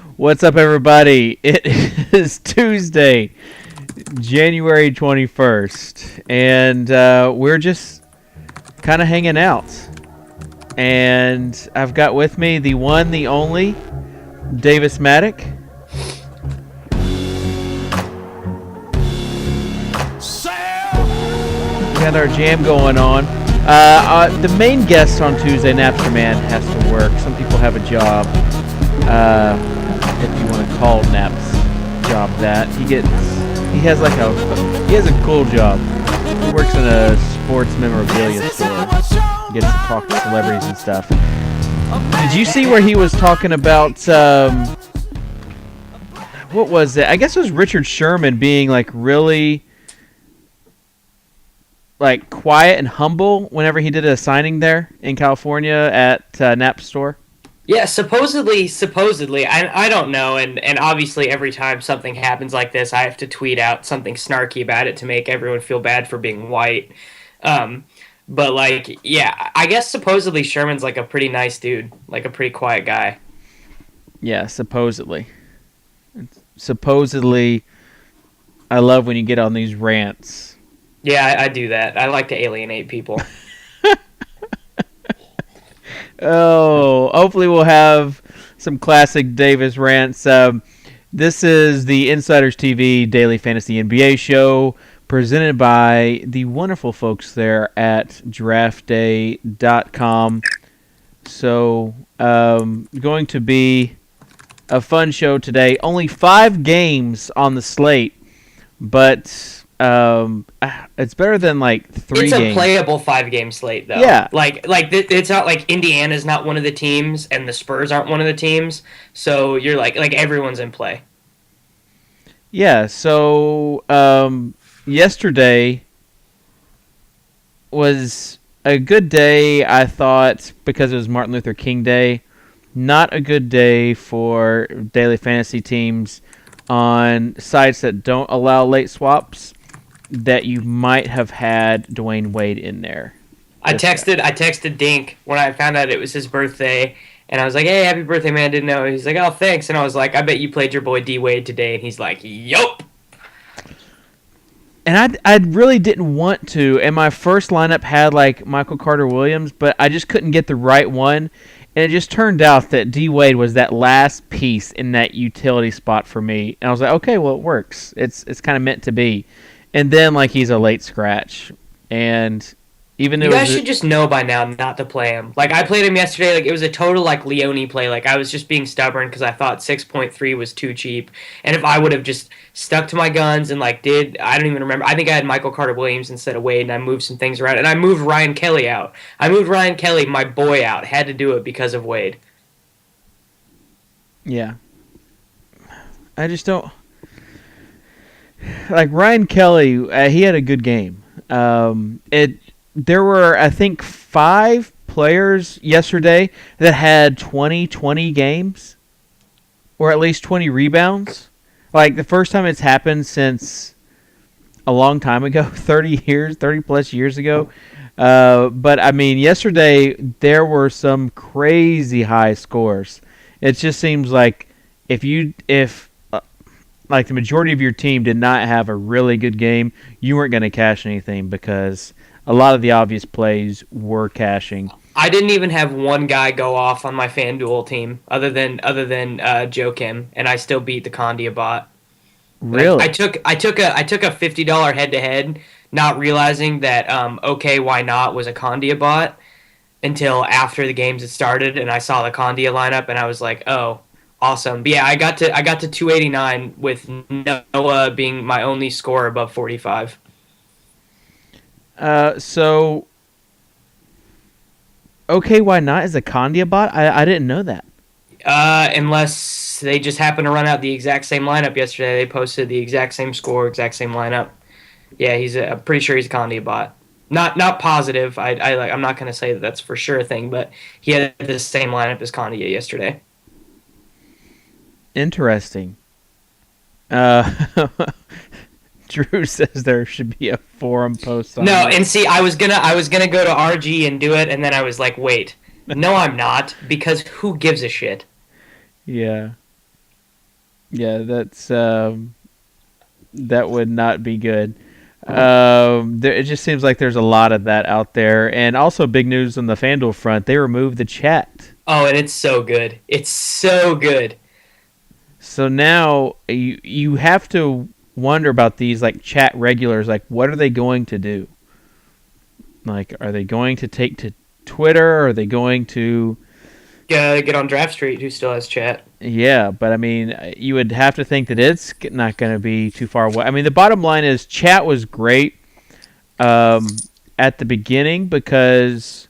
What's up, everybody? It is Tuesday, January 21st, and we're just kind of hanging out. And I've got with me the one, the only, Davis Maddock. We got our jam going on. The main guest on Tuesday, Napster Man, has to work. Some people have a job. If you want to call Nap's job that, he has a cool job. He works in a sports memorabilia store. He gets to talk to celebrities and stuff. Did you see where he was talking about what was it? I guess it was Richard Sherman being really quiet and humble whenever he did a signing there in California at Nap's store. Yeah, supposedly, I don't know, and obviously every time something happens like this, I have to tweet out something snarky about it to make everyone feel bad for being white. But yeah, I guess supposedly Sherman's a pretty nice dude, a pretty quiet guy. Yeah, supposedly. Supposedly, I love when you get on these rants. Yeah, I do that. I like to alienate people. Oh, hopefully we'll have some classic Davis rants. This is the InsidersTV Daily Fantasy NBA show presented by the wonderful folks there at DraftDay.com. So, going to be a fun show today. Only 5 games on the slate, but it's better than 3 games. It's a playable 5-game slate, though. Yeah. It's not like Indiana's not one of the teams and the Spurs aren't one of the teams. So you're like everyone's in play. Yeah. So yesterday was a good day, I thought, because it was Martin Luther King Day. Not a good day for daily fantasy teams on sites that don't allow late swaps. That you might have had Dwayne Wade in there. I texted Dink when I found out it was his birthday, and I was like, "Hey, happy birthday, man!" Didn't know. He's like, "Oh, thanks," and I was like, "I bet you played your boy D Wade today," and he's like, "Yup." And I really didn't want to, and my first lineup had Michael Carter Williams, but I just couldn't get the right one, and it just turned out that D Wade was that last piece in that utility spot for me, and I was like, okay, well, it works. It's kind of meant to be. And then, he's a late scratch. And even though you guys should just know by now not to play him. I played him yesterday. It was a total, Leone play. I was just being stubborn because I thought 6.3 was too cheap. And if I would have just stuck to my guns and, I don't even remember. I think I had Michael Carter Williams instead of Wade, and I moved some things around. And I moved Ryan Kelly out. I moved Ryan Kelly, my boy, out. Had to do it because of Wade. Yeah. I just don't... Ryan Kelly, he had a good game. There were, I think, 5 players yesterday that had 20 games, or at least 20 rebounds. The first time it's happened since a long time ago, 30 plus years ago. But I mean, yesterday there were some crazy high scores. It just seems like if the majority of your team did not have a really good game, you weren't going to cash anything because a lot of the obvious plays were cashing. I didn't even have one guy go off on my FanDuel team other than Joe Kim, and I still beat the Condia bot. Really? I took a $50 head-to-head, not realizing that okay, why not was a Condia bot until after the games had started, and I saw the Condia lineup, and I was like, oh. Awesome. But yeah, I got to 289 with Noah being my only score above 45. So okay, why not is a Condia bot? I didn't know that. Unless they just happened to run out the exact same lineup yesterday. They posted the exact same score, exact same lineup. Yeah, I'm pretty sure he's a Condia bot. Not positive. I'm not going to say that that's for sure a thing, but he had the same lineup as Condia yesterday. Interesting. Drew says there should be a forum post on No, that. and see, I was gonna go to RG and do it, and then I was like, wait, no, I'm not, because who gives a shit? Yeah. Yeah, that would not be good. It just seems like there's a lot of that out there, and also big news on the FanDuel front. They removed the chat, Oh, and it's so good. It's so good. so now you have to wonder about these like chat regulars. Like, what are they going to do? Like, are they going to take to Twitter? Are they going to? Get on Draft Street. Who still has chat? Yeah, but I mean, you would have to think that it's not going to be too far away. I mean, the bottom line is chat was great um, at the beginning because,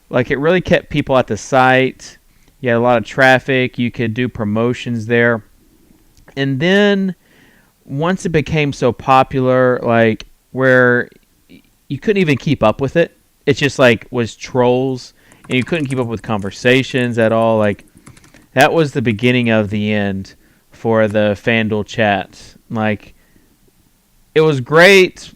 like, it really kept people at the site. You had a lot of traffic. You could do promotions there, and then once it became so popular, like where you couldn't even keep up with it. It just like was trolls, and you couldn't keep up with conversations at all. Like that was the beginning of the end for the FanDuel chat. Like it was great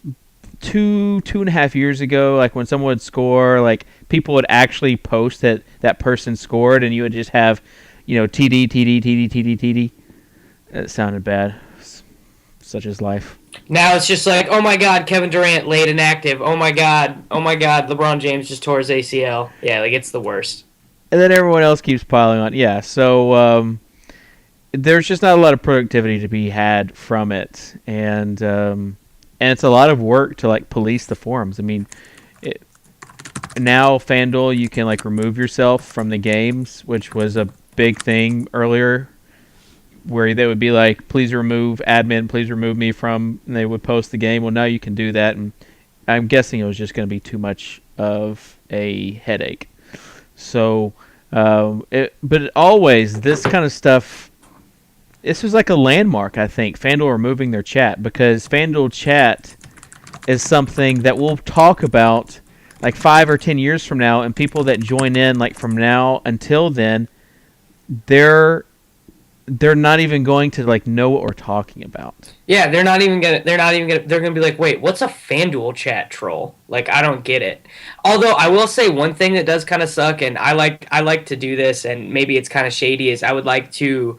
2.5 years ago. Like when someone would score, like people would actually post that that person scored, and you would just have, TD, TD, TD, TD, TD. It sounded bad. Such is life. Now it's just like, oh my God, Kevin Durant laid inactive. Oh my God, LeBron James just tore his ACL. Yeah, like it's the worst. And then everyone else keeps piling on. Yeah, so there's just not a lot of productivity to be had from it, and it's a lot of work to like police the forums. I mean, now FanDuel you can like remove yourself from the games, which was a big thing earlier, where they would be like, please remove admin, please remove me from, and they would post the game. Well, now you can do that, and I'm guessing it was just going to be too much of a headache. So, but always this kind of stuff. This was like a landmark, I think. FanDuel removing their chat because FanDuel chat is something that we'll talk about like 5 or 10 years from now, and people that join in like from now until then, they're not even going to like know what we're talking about. Yeah, they're gonna be like, wait, what's a FanDuel chat troll? Like, I don't get it. Although I will say one thing that does kind of suck, and I like to do this, and maybe it's kind of shady, is I would like to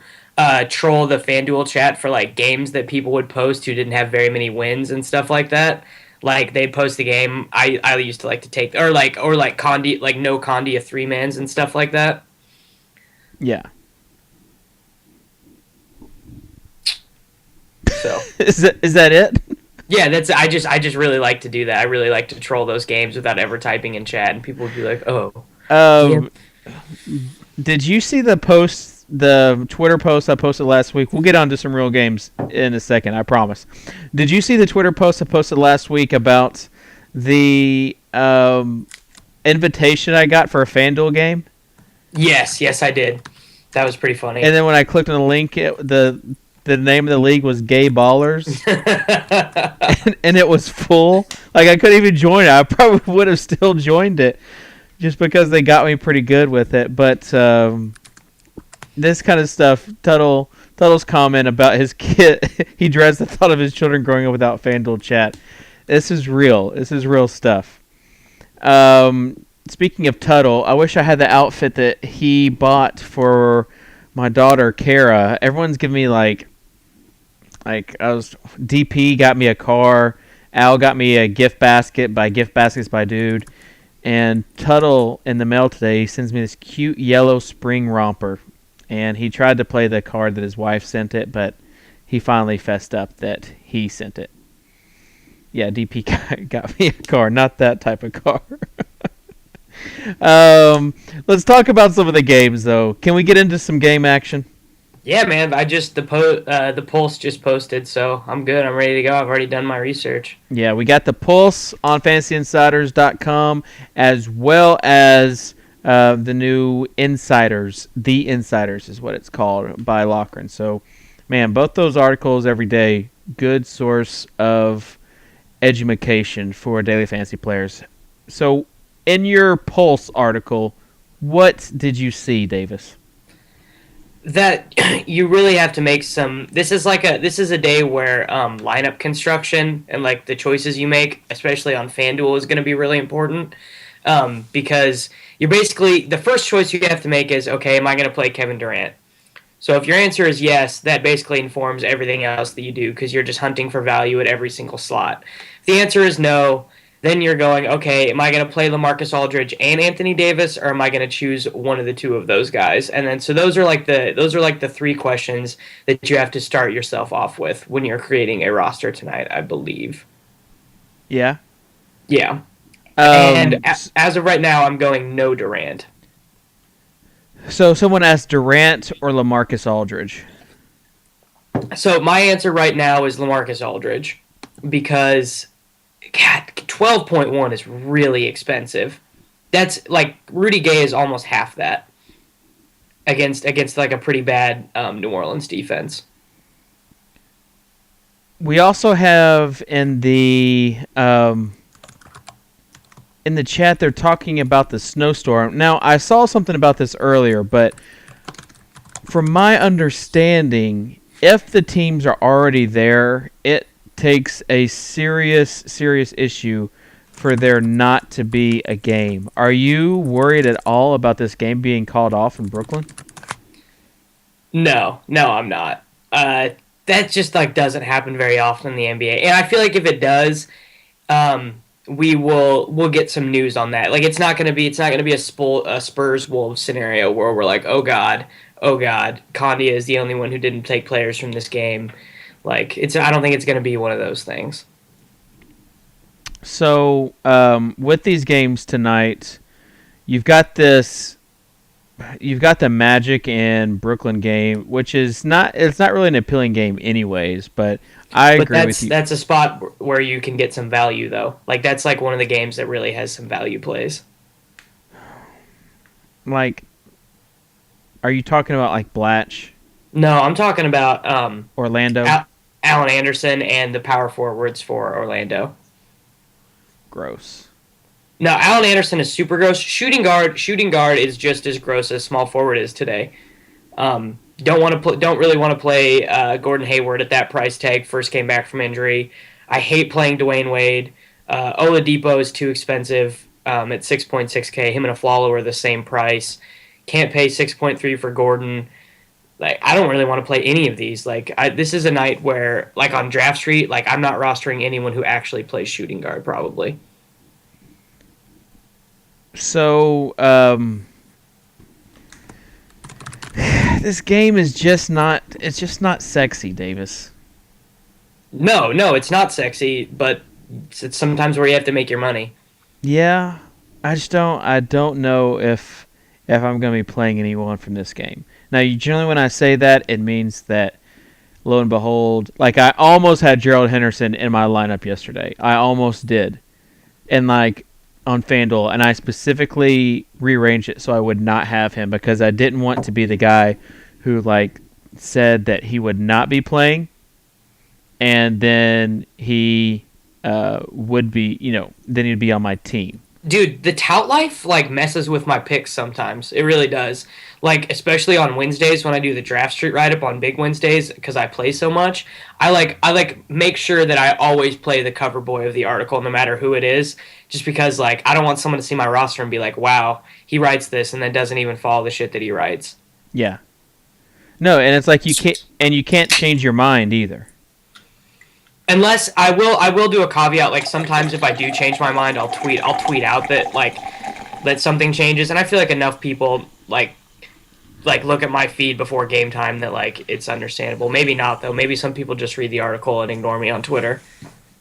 troll the FanDuel chat for like games that people would post who didn't have very many wins and stuff like that. Like they'd post the game. I used to like to take or like Condi, like no Condia 3-mans and stuff like that. Yeah. So is that it? yeah, that's I just really like to do that. I really like to troll those games without ever typing in chat, and people would be like, "Oh, yeah." Um, did you see the Twitter post I posted last week? We'll get on to some real games in a second, I promise. Did you see the Twitter post I posted last week about the invitation I got for a FanDuel game? Yes, I did. That was pretty funny. And then when I clicked on the link, the name of the league was Gay Ballers, and it was full. Like I couldn't even join it. I probably would have still joined it, just because they got me pretty good with it. But this kind of stuff, Tuttle's comment about his kid, he dreads the thought of his children growing up without FanDuel chat. This is real. This is real stuff. Speaking of Tuttle, I wish I had the outfit that he bought for my daughter Kara. Everyone's giving me like DP got me a car, Al got me a gift basket by Gift Baskets by Dude, and Tuttle in the mail today he sends me this cute yellow spring romper, and he tried to play the card that his wife sent it, but he finally fessed up that he sent it. Yeah, DP got me a car, not that type of car. Let's talk about some of the games, though. Can we get into some game action? Yeah, man. The Pulse just posted, so I'm good. I'm ready to go. I've already done my research. Yeah, we got the Pulse on FantasyInsiders.com, as well as the new Insiders. The Insiders is what it's called by Loughran. So, man, both those articles every day, good source of education for daily fantasy players. So, in your Pulse article, what did you see, Davis? That you really have to make some. This is a day where lineup construction and like the choices you make, especially on FanDuel, is going to be really important. Because you're basically the first choice you have to make is, okay, am I going to play Kevin Durant? So if your answer is yes, that basically informs everything else that you do because you're just hunting for value at every single slot. If the answer is no, then you're going, okay, am I going to play LaMarcus Aldridge and Anthony Davis, or am I going to choose one of the two of those guys? And then so those are like the three questions that you have to start yourself off with when you're creating a roster tonight, I believe. Yeah. Yeah. And Um, as of right now, I'm going no Durant. so someone asked Durant or LaMarcus Aldridge. So my answer right now is LaMarcus Aldridge because God, 12.1 is really expensive. That's like Rudy Gay is almost half that against like a pretty bad New Orleans defense. We also have in the chat they're talking about the snowstorm. Now I saw something about this earlier, but from my understanding, if the teams are already there, it takes a serious issue for there not to be a game. Are you worried at all about this game being called off in Brooklyn? No, no, I'm not. That just like doesn't happen very often in the NBA, and I feel like if it does, we'll get some news on that. Like it's not gonna be a Spurs Wolves scenario where we're like, oh god, Condia is the only one who didn't take players from this game. Like I don't think it's gonna be one of those things. So, with these games tonight, you've got this. You've got the Magic and Brooklyn game, which is not. It's not really an appealing game, anyways. But I But agree with that's you. that's a spot where you can get some value though. Like that's like one of the games that really has some value plays. Like, are you talking about like Blatch, No, I'm talking about Orlando? Allen Anderson and the power forwards for Orlando. Gross. No, Allen Anderson is super gross. Shooting guard is just as gross as small forward is today. Don't really want to play Gordon Hayward at that price tag. First came back from injury. I hate playing Dwayne Wade. Oladipo is too expensive at 6.6K. Him and Afflalo are the same price. Can't pay 6.3 for Gordon. Like I don't really want to play any of these. This is a night where like on Draft Street, like I'm not rostering anyone who actually plays shooting guard probably. So, this game is just not. It's just not sexy, Davis. No, no, it's not sexy, but it's sometimes where you have to make your money. Yeah, I just don't. I don't know if I'm going to be playing anyone from this game. Now, generally when I say that, it means that lo and behold, like I almost had Gerald Henderson in my lineup yesterday. I almost did, and like on FanDuel, and I specifically rearranged it so I would not have him because I didn't want to be the guy who like said that he would not be playing, and then he would be, then he'd be on my team. Dude, the tout life like messes with my picks sometimes. It really does. Like especially on Wednesdays when I do the draft street write up on big Wednesdays because I play so much. I make sure that I always play the cover boy of the article no matter who it is, just because like I don't want someone to see my roster and be like, "Wow, he writes this," and then doesn't even follow the shit that he writes. Yeah. No, and it's like you can't change your mind either. Unless I will do a caveat. Like sometimes if I do change my mind, I'll tweet out that that something changes, and I feel like enough people like look at my feed before game time that like it's understandable. Maybe not though. Maybe some people just read the article and ignore me on Twitter.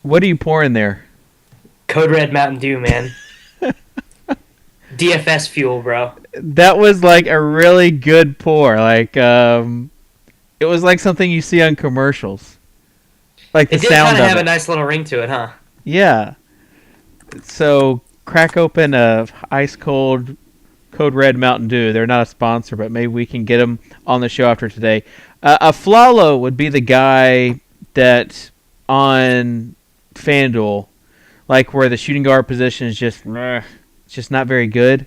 What are you pouring there? Code Red Mountain Dew, man. DFS fuel, bro. That was like a really good pour. Like it was like something you see on commercials. Like the It did sound kind of of have it. a nice little ring to it, huh? Yeah. So crack open a ice cold Code Red Mountain Dew. They're not a sponsor, but maybe we can get them on the show after today. Afflalo would be the guy that on FanDuel, like where the shooting guard position is just it's just not very good,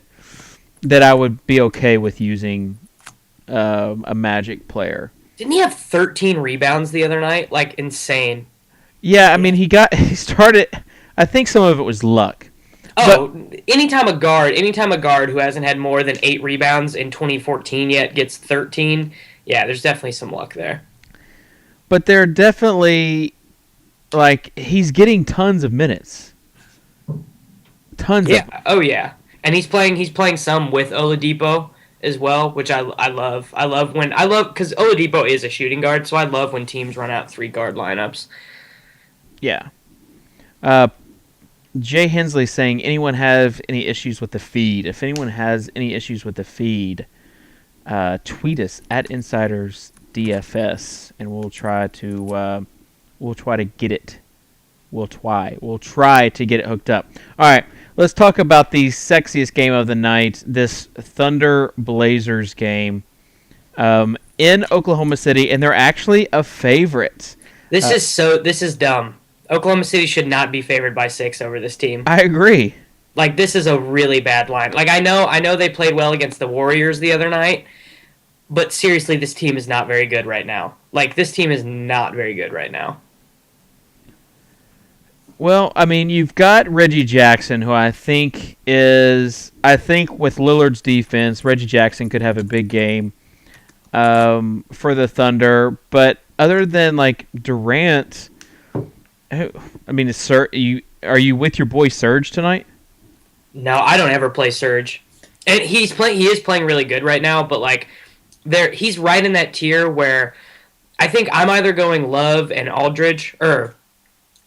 that I would be okay with using a Magic player. Didn't he have 13 rebounds the other night? Like insane. Yeah, I mean he started. I think some of it was luck. Oh, anytime a guard who hasn't had more than 8 rebounds in 2014 yet gets 13, Yeah, there's definitely some luck there. But they're definitely like he's getting tons of minutes, tons of Yeah. them. Oh yeah. And he's playing some with Oladipo as well, which I love. I love because Oladipo is a shooting guard, so I love when teams run out 3 guard lineups. Yeah. Uh, Jay Hensley saying, anyone have any issues with the feed? If anyone has any issues with the feed, tweet us at InsidersDFS, and we'll try to get it. We'll try to get it hooked up. All right, let's talk about the sexiest game of the night. This Thunder Blazers game in Oklahoma City, and they're actually a favorite. This is dumb. Oklahoma City should not be favored by 6 over this team. I agree. Like this is a really bad line. Like I know they played well against the Warriors the other night, but seriously, this team is not very good right now. Like this team is not very good right now. Well, I mean, you've got Reggie Jackson, who I think with Lillard's defense, Reggie Jackson could have a big game for the Thunder. But other than like Durant, I mean, are you with your boy Serge tonight? No, I don't ever play Surge. And he is playing really good right now, but like he's right in that tier where I think I'm either going Love and Aldridge or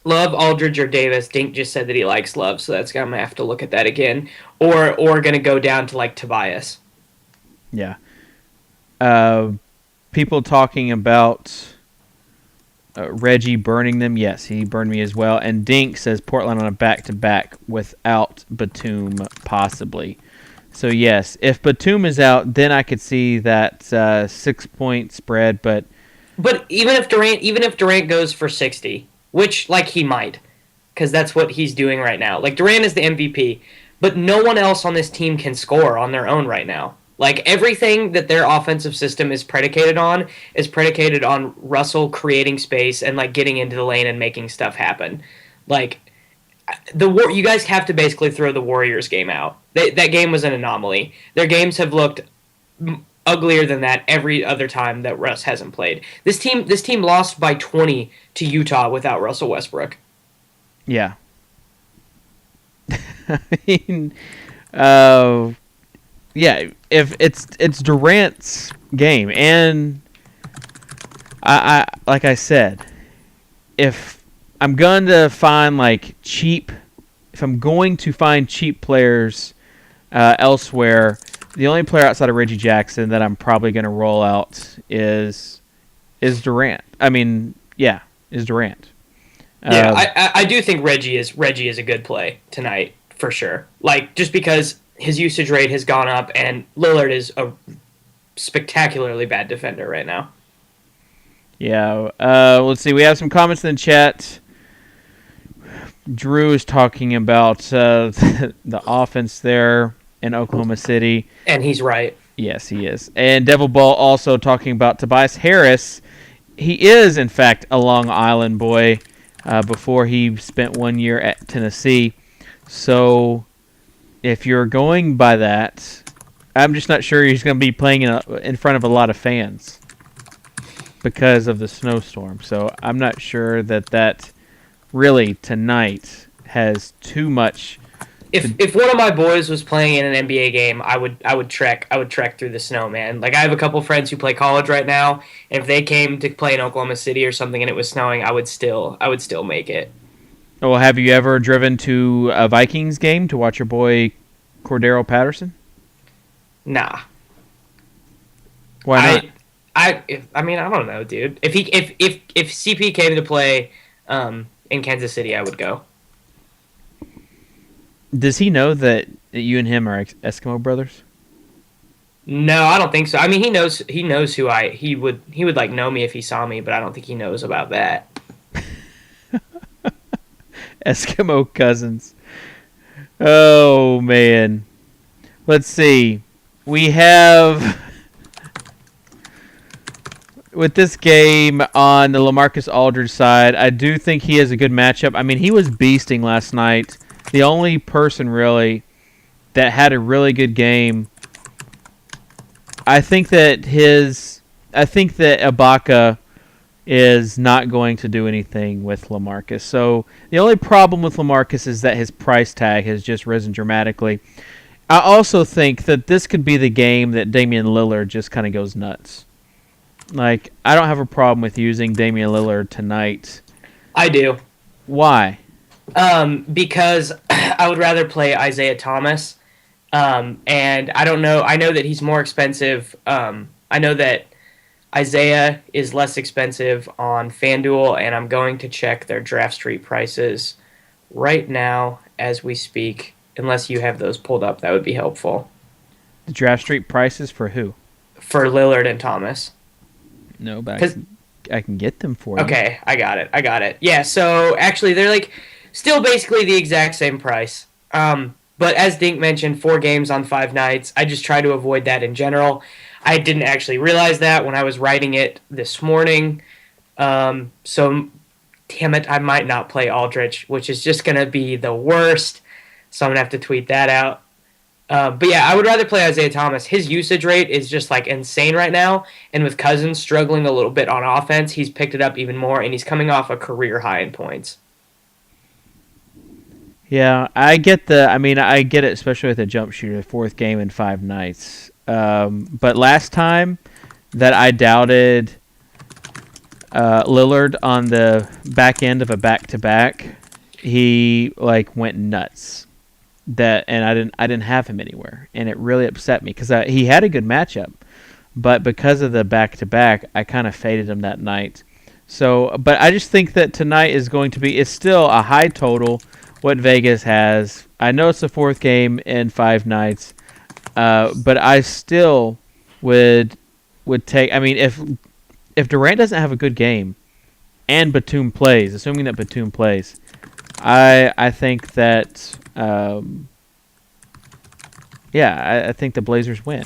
Love, Aldridge, or Davis. Dink just said that he likes Love, so that's I'm gonna have to look at that again. Or gonna go down to like Tobias. Yeah. People talking about Reggie burning them. Yes, he burned me as well. And Dink says Portland on a back-to-back without Batum, possibly. So, yes, if Batum is out, then I could see that 6-point spread. But even if Durant goes for 60, which like he might, because that's what he's doing right now. Like Durant is the MVP, but no one else on this team can score on their own right now. Like everything that their offensive system is predicated on Russell creating space and like getting into the lane and making stuff happen. Like you guys have to basically throw the Warriors game out. That game was an anomaly. Their games have looked uglier than that every other time that Russ hasn't played. This team lost by 20 to Utah without Russell Westbrook. yeah. I mean, yeah, if it's Durant's game, and I like I said, if I'm going to find if I'm going to find cheap players elsewhere, the only player outside of Reggie Jackson that I'm probably going to roll out is Durant. I mean, yeah, is Durant. Yeah, I do think Reggie is a good play tonight for sure. Like just because his usage rate has gone up, and Lillard is a spectacularly bad defender right now. Yeah. Let's see. We have some comments in the chat. Drew is talking about the offense there in Oklahoma City. And he's right. Yes, he is. And Devil Ball also talking about Tobias Harris. He is, in fact, a Long Island boy before he spent 1 year at Tennessee. So if you're going by that, I'm just not sure he's going to be playing in front of a lot of fans because of the snowstorm. So I'm not sure that really tonight has too much. If one of my boys was playing in an NBA game, I would trek through the snow, man. Like I have a couple friends who play college right now, and if they came to play in Oklahoma City or something and it was snowing, I would still make it. Well, have you ever driven to a Vikings game to watch your boy Cordero Patterson? Nah. Why not? I mean I don't know, dude. If CP came to play in Kansas City, I would go. Does he know that you and him are Eskimo brothers? No, I don't think so. I mean, he knows who he would like know me if he saw me, but I don't think he knows about that. Eskimo cousins. Oh man. Let's see. We have with this game on the LaMarcus Aldridge side, I do think he has a good matchup. I mean, he was beasting last night. The only person really that had a really good game. I think that his I think that Ibaka is not going to do anything with LaMarcus. So the only problem with LaMarcus is that his price tag has just risen dramatically. I also think that this could be the game that Damian Lillard just kind of goes nuts. Like, I don't have a problem with using Damian Lillard tonight. I do. Why? Because I would rather play Isaiah Thomas. And I don't know. I know that he's more expensive. I know that Isaiah is less expensive on FanDuel, and I'm going to check their Draft Street prices right now as we speak. Unless you have those pulled up, that would be helpful. The Draft Street prices for who? For Lillard and Thomas. No, but I can get them for you. Okay, I got it. Yeah, so actually they're like still basically the exact same price. But as Dink mentioned, 4 games on 5 nights. I just try to avoid that in general. I didn't actually realize that when I was writing it this morning. So, damn it, I might not play Aldridge, which is just going to be the worst. So I'm going to have to tweet that out. But yeah, I would rather play Isaiah Thomas. His usage rate is just like insane right now. And with Cousins struggling a little bit on offense, he's picked it up even more, and he's coming off a career high in points. Yeah, I get it, especially with a jump shooter, 4th game in 5 nights. But last time that I doubted Lillard on the back end of a back-to-back, he like went nuts. And I didn't have him anywhere, and it really upset me because he had a good matchup, but because of the back-to-back, I kind of faded him that night. So, but I just think that tonight is going to be it's still a high total. What Vegas has, I know it's the 4th game in 5 nights, but I still would take. I mean, if Durant doesn't have a good game, and Batum plays, assuming that Batum plays, I think that. I think the Blazers win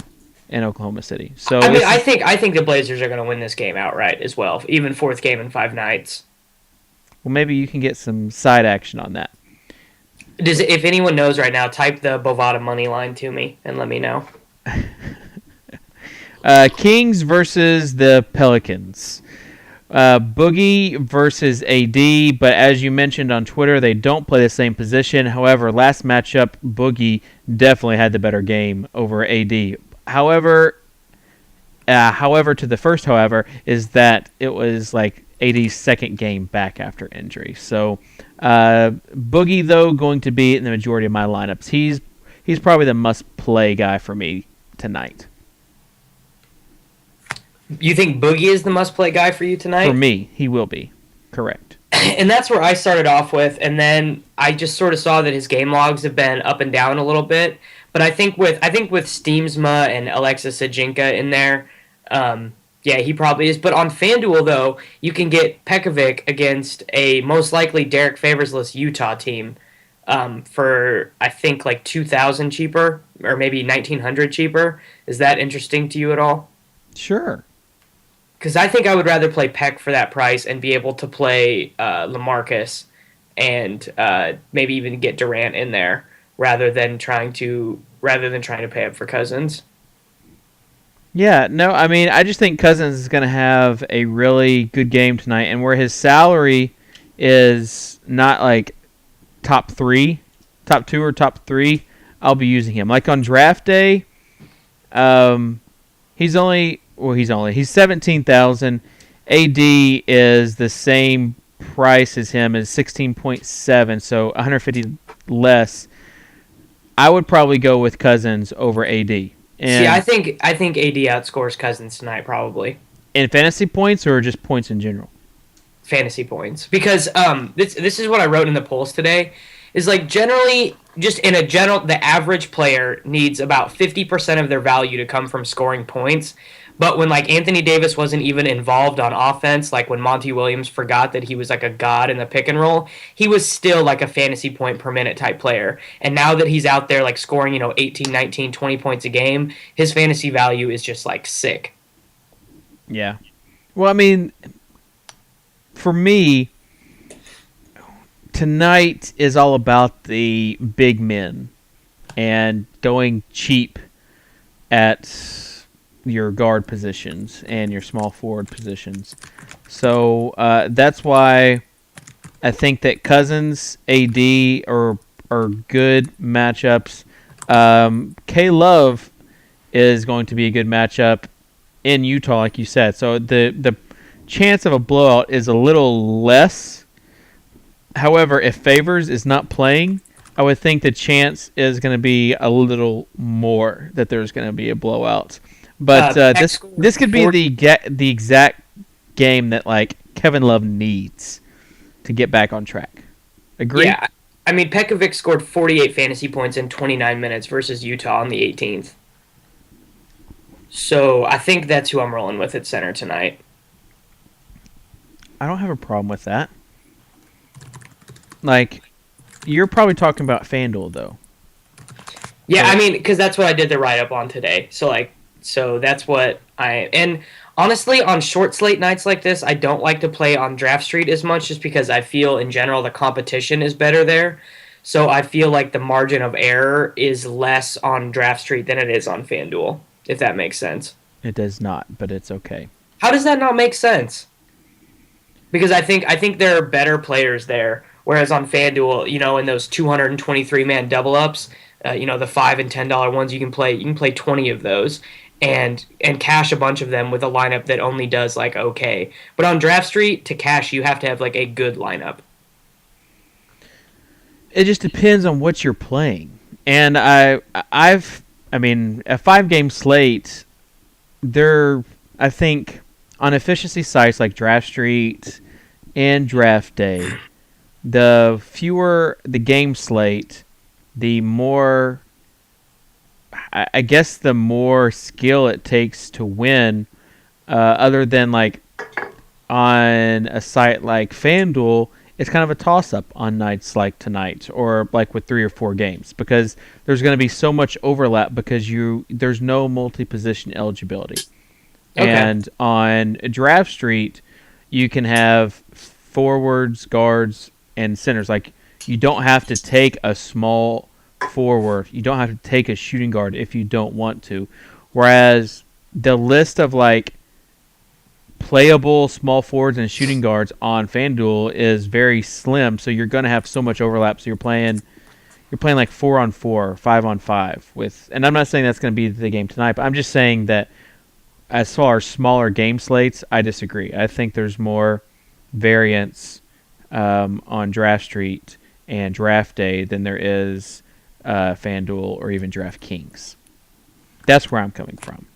in Oklahoma City. So I mean, I think the Blazers are going to win this game outright as well, even 4th game in 5 nights. Well, maybe you can get some side action on that. If anyone knows right now, type the Bovada money line to me and let me know. Kings versus the Pelicans. Boogie versus AD, but as you mentioned on Twitter, they don't play the same position. However, last matchup, Boogie definitely had the better game over AD. However, to the first, is that it was like AD's 2nd game back after injury. So, Boogie, though, going to be in the majority of my lineups. He's probably the must-play guy for me tonight. You think Boogie is the must-play guy for you tonight? For me, he will be. Correct. And that's where I started off with, and then I just sort of saw that his game logs have been up and down a little bit. But I think with Steamsma and Alexis Ajinka in there, yeah, he probably is. But on FanDuel, though, you can get Pekovic against a most likely Derek Favors-less Utah team for, I think, like $2,000 cheaper, or maybe $1,900 cheaper. Is that interesting to you at all? Sure. Because I think I would rather play Peck for that price and be able to play LaMarcus and maybe even get Durant in there rather than trying to pay up for Cousins. Yeah, no, I mean, I just think Cousins is going to have a really good game tonight, and where his salary is not like top 2 or top 3, I'll be using him. Like on draft day, he's 17,000. AD is the same price as him, is 16.7, so 150 less. I would probably go with Cousins over AD. See, I think AD outscores Cousins tonight probably. In fantasy points or just points in general? Fantasy points, because this is what I wrote in the polls today. Is like generally, just in a general, the average player needs about 50% of their value to come from scoring points. But when like Anthony Davis wasn't even involved on offense, like when Monty Williams forgot that he was like a god in the pick and roll, he was still like a fantasy point per minute type player. And now that he's out there like scoring, 18, 19, 20 points a game, his fantasy value is just like sick. Yeah. Well, I mean, for me, tonight is all about the big men and going cheap at your guard positions and your small forward positions. So that's why I think that Cousins, AD are good matchups. K Love is going to be a good matchup in Utah, like you said. So the chance of a blowout is a little less. However, if Favors is not playing, I would think the chance is going to be a little more that there's going to be a blowout. But this could be the exact game that like Kevin Love needs to get back on track. Agree? Yeah, I mean Pekovic scored 48 fantasy points in 29 minutes versus Utah on the 18th. So I think that's who I'm rolling with at center tonight. I don't have a problem with that. Like, you're probably talking about FanDuel though. Yeah, I mean, because that's what I did the write up on today. So that's what and honestly, on short slate nights like this, I don't like to play on Draft Street as much, just because I feel in general the competition is better there. So I feel like the margin of error is less on Draft Street than it is on FanDuel, if that makes sense. It does not, but it's okay. How does that not make sense? Because I think there are better players there. Whereas on FanDuel, in those 223-man double ups, the $5 and $10 ones, you can play 20 of those and cash a bunch of them with a lineup that only does like okay. But on Draft Street, to cash, you have to have like a good lineup. It just depends on what you're playing. And I mean, a 5-game slate, I think on efficiency sites like Draft Street and DraftDay, the fewer the game slate, the more, I guess, the more skill it takes to win. Other than like on a site like FanDuel, it's kind of a toss-up on nights like tonight or like with 3 or 4 games, because there's going to be so much overlap because there's no multi-position eligibility. Okay. And on Draft Street, you can have forwards, guards, and centers. Like, you don't have to take a small forward. You don't have to take a shooting guard if you don't want to. Whereas the list of like playable small forwards and shooting guards on FanDuel is very slim, so you're going to have so much overlap. So you're playing like 4-on-4, 5-on-5 with. And I'm not saying that's going to be the game tonight, but I'm just saying that as far as smaller game slates, I disagree. I think there's more variance on Draft Street and DraftDay than there is FanDuel or even DraftKings. That's where I'm coming from.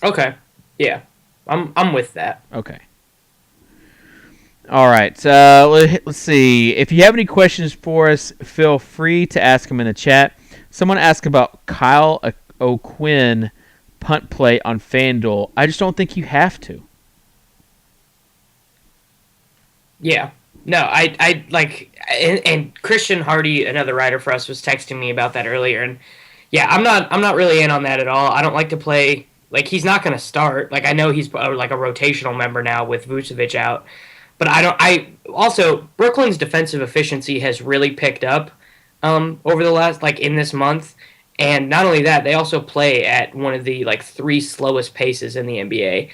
Okay. Yeah. I'm with that. Okay. All right. Let's see. If you have any questions for us, feel free to ask them in the chat. Someone asked about Kyle O'Quinn punt play on FanDuel. I just don't think you have to. Yeah. No, I like, and Christian Hardy, another writer for us, was texting me about that earlier, and yeah, I'm not really in on that at all. I don't like to play, like, he's not going to start. Like, I know he's like a rotational member now with Vucevic out, but also Brooklyn's defensive efficiency has really picked up over the last, like, in this month. And not only that, they also play at one of the like 3 slowest paces in the NBA.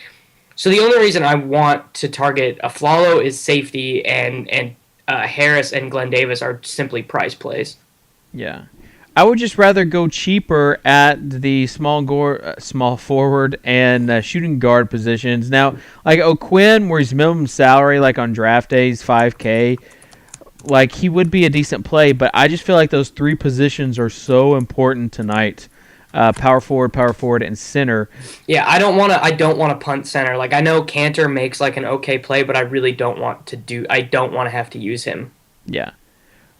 So the only reason I want to target Afflalo is safety, and Harris and Glenn Davis are simply price plays. Yeah, I would just rather go cheaper at the small forward and shooting guard positions. Now, like O'Quinn, where he's minimum salary, like on draft days, $5K. Like, he would be a decent play, but I just feel like those 3 positions are so important tonight. Power forward, and center. Yeah, I don't want to punt center. Like, I know Cantor makes like an okay play, but I really don't want to have to use him. Yeah.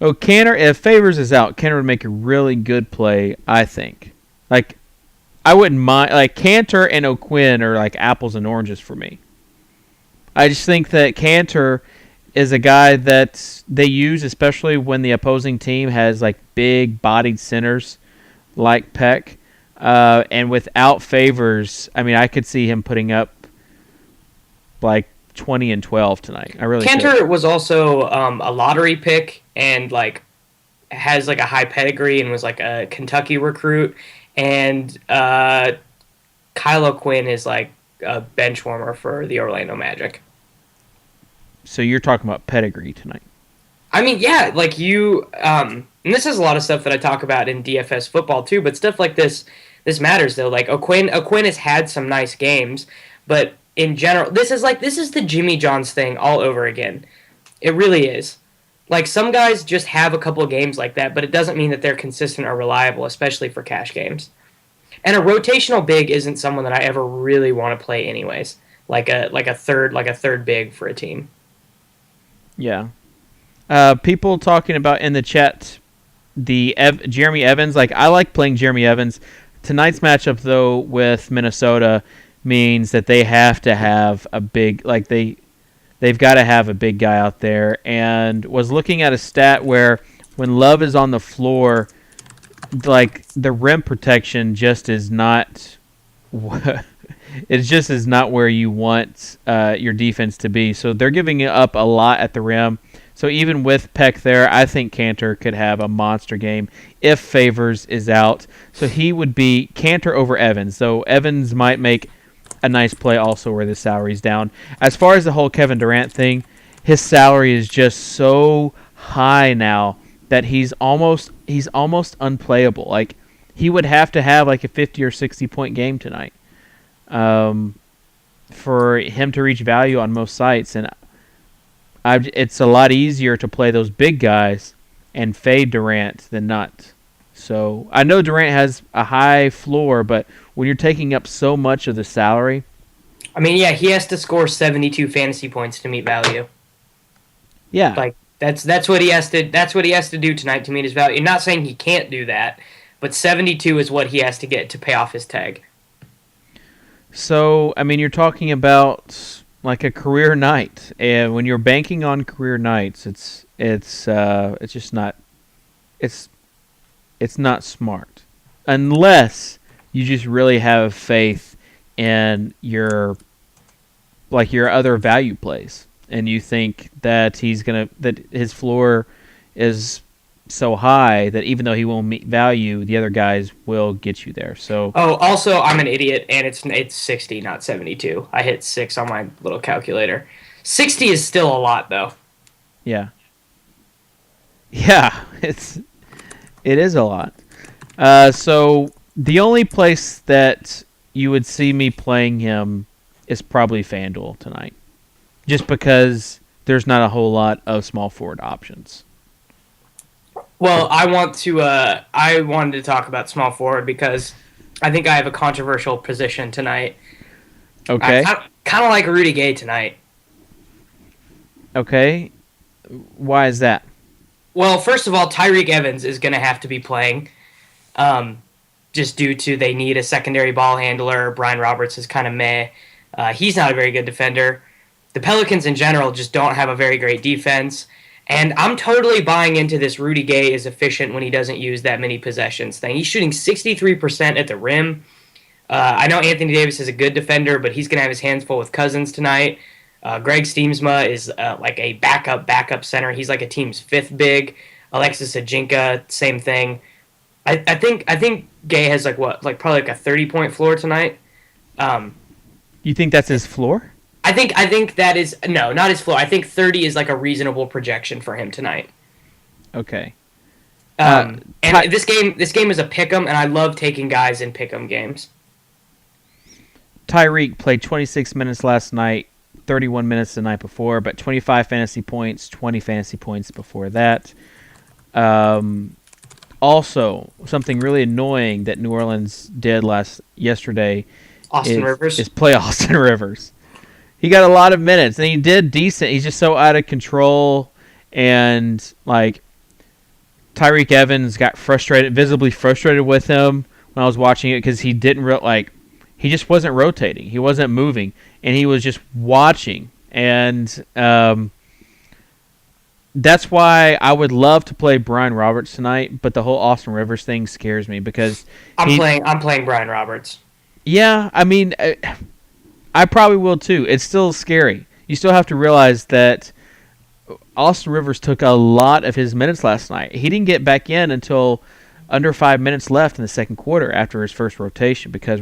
Oh, Cantor, if Favors is out, Cantor would make a really good play, I think. Like, I wouldn't mind. Like, Cantor and O'Quinn are like apples and oranges for me. I just think that Cantor is a guy that they use, especially when the opposing team has like big-bodied centers like Peck. And without Favors, I mean, I could see him putting up like 20 and 12 tonight. I really Cantor was also a lottery pick and like has like a high pedigree and was like a Kentucky recruit. And Kyle Kylo Quinn is like a bench warmer for the Orlando Magic. So you're talking about pedigree tonight. I mean, yeah, like and this is a lot of stuff that I talk about in DFS football too, but stuff like this matters though. Like O'Quinn has had some nice games, but in general, this is the Jimmy Johns thing all over again. It really is. Like some guys just have a couple of games like that, but it doesn't mean that they're consistent or reliable, especially for cash games. And a rotational big isn't someone that I ever really want to play anyways. Like a third big for a team. Yeah. People talking about in the chat Jeremy Evans. Like I like playing Jeremy Evans. Tonight's matchup though with Minnesota means that they have to have a big they've got to have a big guy out there. And was looking at a stat where when Love is on the floor, like the rim protection just is not. It just is not where you want your defense to be. So they're giving up a lot at the rim. So even with Peck there, I think Cantor could have a monster game if Favors is out. So he would be Cantor over Evans. So Evans might make a nice play also where the salary's down. As far as the whole Kevin Durant thing, his salary is just so high now that he's almost unplayable. Like he would have to have like a 50 or 60 point game tonight for him to reach value on most sites. And it's a lot easier to play those big guys and fade Durant than not. So I know Durant has a high floor, but when you're taking up so much of the salary, I mean, yeah, he has to score 72 fantasy points to meet value. Yeah, like that's what he has to do tonight to meet his value. I'm not saying he can't do that, but 72 is what he has to get to pay off his tag. So I mean, you're talking about like a career night, and when you're banking on career nights, it's just not it's not smart unless you just really have faith in your other value plays, and you think that that his floor is so high that even though he won't meet value, the other guys will get you there. So also I'm an idiot, and it's 60, not 72. I hit 6 on my little calculator. 60 is still a lot though. Yeah, it is a lot. So the only place that you would see me playing him is probably FanDuel tonight, just because there's not a whole lot of small forward options. Well, I wanted to talk about small forward because I think I have a controversial position tonight. Okay. I kind of like Rudy Gay tonight. Okay. Why is that? Well, first of all, Tyreek Evans is going to have to be playing, just due to they need a secondary ball handler. Brian Roberts is kind of meh. He's not a very good defender. The Pelicans in general just don't have a very great defense. And I'm totally buying into this Rudy Gay is efficient when he doesn't use that many possessions thing. He's shooting 63% at the rim. I know Anthony Davis is a good defender, but he's going to have his hands full with Cousins tonight. Greg Steemsma is like a backup center. He's like a team's 5th big. Alexis Ajinka, same thing. I think Gay has probably like a 30-point floor tonight. You think that's his floor? I think that is no, not his floor. I think 30 is like a reasonable projection for him tonight. Okay. And this game is a pick'em, and I love taking guys in pick'em games. Tyreek played 26 minutes last night, 31 minutes the night before, but 25 fantasy points, 20 fantasy points before that. Also, something really annoying that New Orleans did yesterday is play Austin Rivers. He got a lot of minutes, and he did decent. He's just so out of control, and like Tyreek Evans got visibly frustrated with him when I was watching it because he didn't he just wasn't rotating, he wasn't moving, and he was just watching. And that's why I would love to play Brian Roberts tonight, but the whole Austin Rivers thing scares me because I'm playing Brian Roberts. Yeah, I mean, I probably will too. It's still scary. You still have to realize that Austin Rivers took a lot of his minutes last night. He didn't get back in until under 5 minutes left in the second quarter after his first rotation because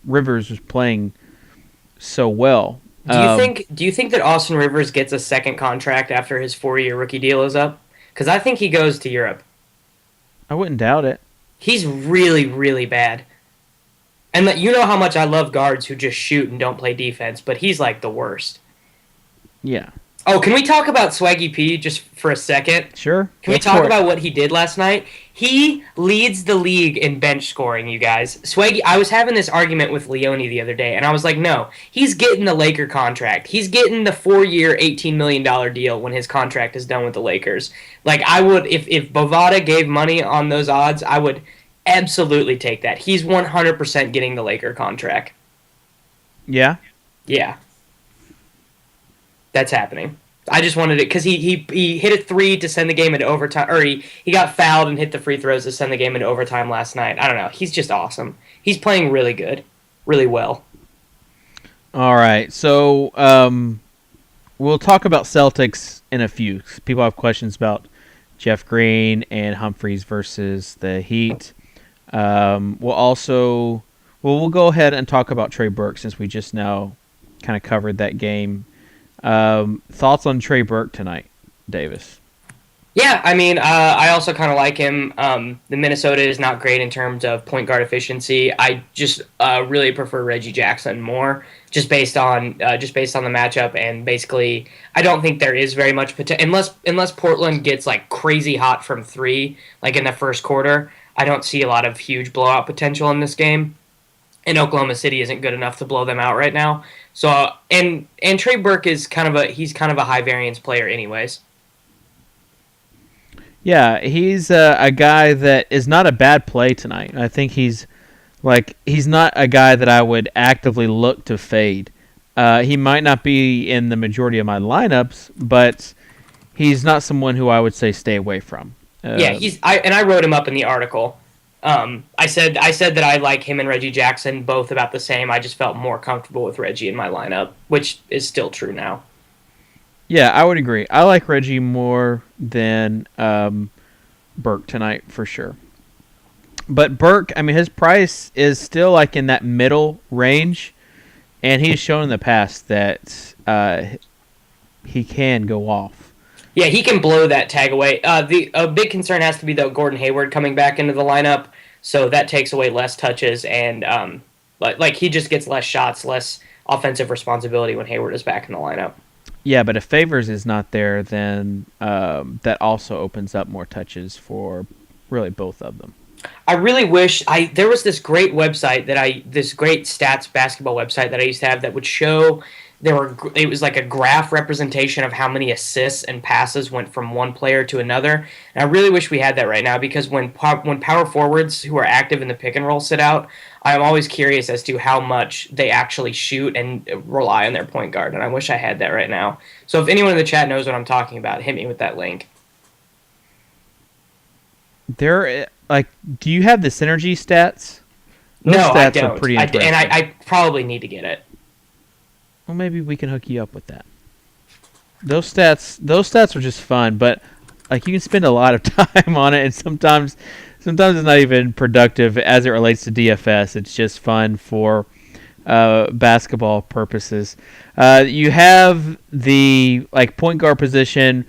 Rivers was playing so well. Do you think that Austin Rivers gets a second contract after his 4-year rookie deal is up? Because I think he goes to Europe. I wouldn't doubt it. He's really, really bad. And you know how much I love guards who just shoot and don't play defense, but he's like the worst. Yeah. Oh, can we talk about Swaggy P just for a second? Sure. Can we talk about what he did last night? He leads the league in bench scoring, you guys. Swaggy, I was having this argument with Leone the other day, and I was like, no, he's getting the Laker contract. He's getting the 4-year, $18 million deal when his contract is done with the Lakers. Like, I would, if Bovada gave money on those odds, I would absolutely take that. He's 100% getting the Laker contract. Yeah? Yeah. That's happening. I just wanted it because he hit a 3 to send the game into overtime, or he got fouled and hit the free throws to send the game into overtime last night. I don't know. He's just awesome. He's playing really good, really well. All right. So we'll talk about Celtics in a few. People have questions about Jeff Green and Humphreys versus the Heat. We'll go ahead and talk about Trey Burke since we just now kind of covered that game. Thoughts on Trey Burke tonight, Davis? Yeah, I mean, I also kind of like him. The Minnesota is not great in terms of point guard efficiency. I just really prefer Reggie Jackson more, just based on the matchup, and basically, I don't think there is very much potential unless Portland gets like crazy hot from 3, like in the first quarter. I don't see a lot of huge blowout potential in this game. And Oklahoma City isn't good enough to blow them out right now. So and Trey Burke is kind of a high variance player anyways. Yeah, he's a guy that is not a bad play tonight. I think he's not a guy that I would actively look to fade. He might not be in the majority of my lineups, but he's not someone who I would say stay away from. Yeah, I wrote him up in the article. I said that I like him and Reggie Jackson both about the same. I just felt more comfortable with Reggie in my lineup, which is still true now. Yeah, I would agree. I like Reggie more than Burke tonight for sure. But Burke, I mean, his price is still like in that middle range, and he's shown in the past that he can go off. Yeah, he can blow that tag away. A big concern has to be, though, Gordon Hayward coming back into the lineup, so that takes away less touches, and he just gets less shots, less offensive responsibility when Hayward is back in the lineup. Yeah, but if Favors is not there, then that also opens up more touches for really both of them. I really wish there was this great website this great stats basketball website that I used to have that would show. It was like a graph representation of how many assists and passes went from one player to another. And I really wish we had that right now, because when power forwards who are active in the pick and roll sit out, I'm always curious as to how much they actually shoot and rely on their point guard. And I wish I had that right now. So if anyone in the chat knows what I'm talking about, hit me with that link. Do you have the synergy stats? Those stats I don't. Are pretty interesting. And I probably need to get it. Well, maybe we can hook you up with that. Those stats are just fun, but like you can spend a lot of time on it, and sometimes it's not even productive as it relates to DFS. It's just fun for basketball purposes. You have the point guard position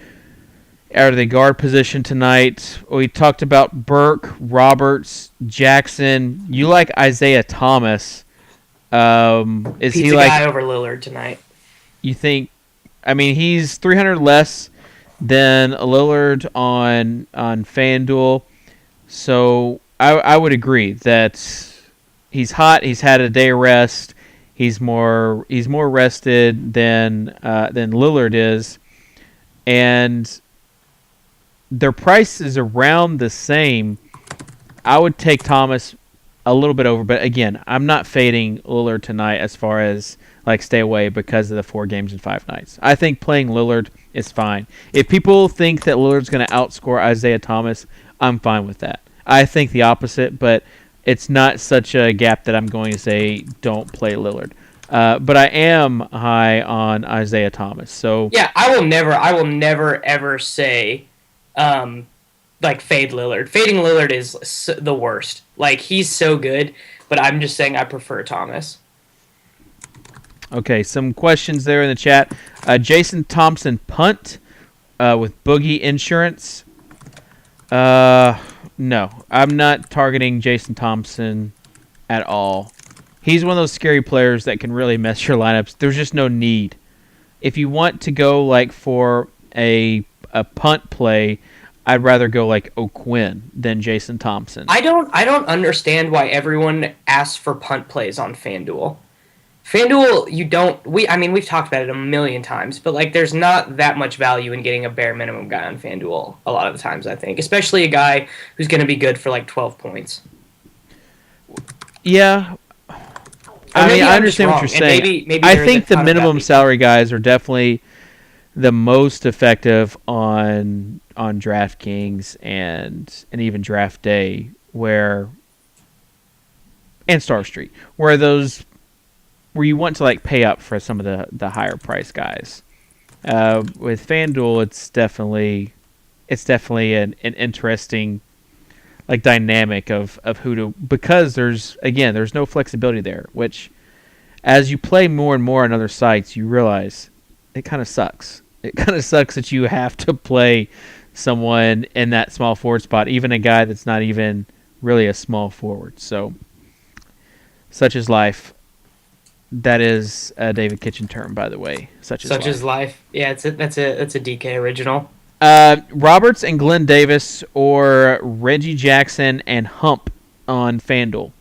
or the guard position tonight. We talked about Burke, Roberts, Jackson. You like Isaiah Thomas. Is Pizza he like guy over Lillard tonight? You think? I mean, he's 300 less than Lillard on FanDuel, so I would agree that he's hot. He's had a day rest. He's more rested than Lillard is, and their price is around the same. I would take Thomas a little bit over, but again, I'm not fading Lillard tonight as far as stay away because of the 4 games in 5 nights. I think playing Lillard is fine. If people think that Lillard's going to outscore Isaiah Thomas, I'm fine with that. I think the opposite, but it's not such a gap that I'm going to say don't play Lillard. But I am high on Isaiah Thomas. So yeah, I will never ever say that like fade Lillard. Fading Lillard is the worst. Like he's so good, but I'm just saying I prefer Thomas. Okay, some questions there in the chat. Jason Thompson punt with Boogie Insurance. No, I'm not targeting Jason Thompson at all. He's one of those scary players that can really mess your lineups. There's just no need. If you want to go like for a punt play, I'd rather go like O'Quinn than Jason Thompson. I don't understand why everyone asks for punt plays on FanDuel. FanDuel, we've talked about it a million times, but like there's not that much value in getting a bare minimum guy on FanDuel a lot of the times, I think. Especially a guy who's going to be good for like 12 points. Yeah. I understand what you're saying. Maybe I think the minimum salary guys are definitely the most effective on DraftKings and even DraftDay and Star Street, where you want to like pay up for some of the higher price guys. With FanDuel, it's definitely an interesting like dynamic of who to, because there's no flexibility there, which as you play more and more on other sites, you realize it kind of sucks. It kind of sucks that you have to play someone in that small forward spot, even a guy that's not even really a small forward. So, such is life. That is a David Kitchen term, by the way. Such is life. Yeah, that's a DK original. Roberts and Glenn Davis or Reggie Jackson and Hump on FanDuel.